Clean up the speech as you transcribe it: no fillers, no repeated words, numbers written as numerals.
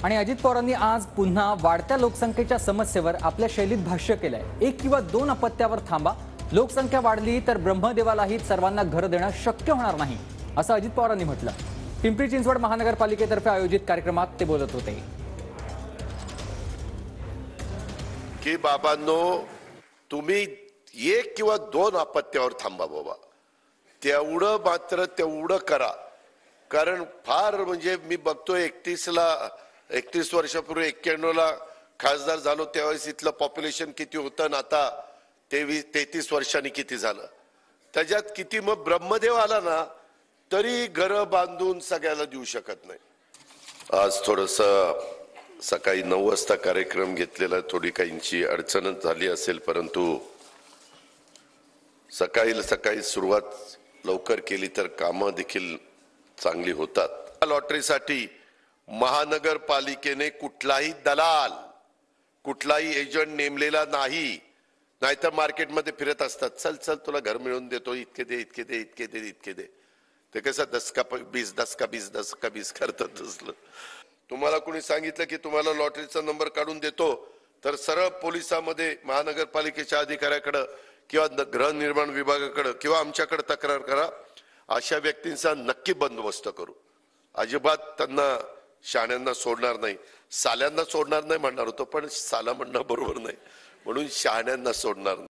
आणि अजित पवारांनी आज पुन्हा वाढत्या लोकसंख्येच्या समस्येवर आपल्या शैलीत भाष्य केलंय। एक किंवा दोन अपत्यावर थांबा, लोकसंख्या वाढली तर ब्रह्मदेवालाही सर्वांना घर देणं शक्य होणार नाही, असं अजित पवारांनी म्हटलं। पिंपरी चिंचवड महानगरपालिकेतर्फे आयोजित कार्यक्रमात ते बोलत होते। की बाबांनो, तुम्ही एक किंवा दोन अपत्यावर थांबा बाबा, तेवढं मात्र तेवढं करा। कारण फार म्हणजे मी बघतोय 31 वर्षापूर्वी 91ला खासदार झालो त्यावेळेस इथलं पॉप्युलेशन किती होतं, आता 33 वर्षांनी किती झालं, त्याच्यात किती मग ब्रह्मदेव आला ना तरी घर बांधून सगळ्याला देऊ शकत नाही। आज थोडस सकाळी 9 वाजता कार्यक्रम घेतलेला, थोडी काहींची अडचण झाली असेल, परंतु सकाळी सुरुवात लवकर केली तर कामं देखील चांगली होतात। लॉटरीसाठी महानगरपालिकेने कुठलाही दलाल, कुठलाही एजंट नेमलेला नाही। नाहीतर मार्केटमध्ये फिरत असतात, चल चल तुला घर मिळवून देतो, इतके दे इतके दे इतके दे इतके दे, ते कसं 10 का 20 10 का 20 10 का 20 करतात असलं। तुम्हाला कोणी सांगितलं की तुम्हाला लॉटरीचा नंबर काढून देतो तर सरळ पोलिसांमध्ये महानगरपालिकेच्या अधिकाऱ्याकडे किंवा गृहनिर्माण विभागाकडे किंवा आमच्याकडे तक्रार करा, अशा व्यक्तींचा नक्की बंदोबस्त करू। अजिबात त्यांना शहाण्यांना सोडणार नाही, साल्यांना सोडणार नाही म्हणणार होतो, पण साला म्हणणं बरोबर नाही, म्हणून शहाण्यांना सोडणार नाही।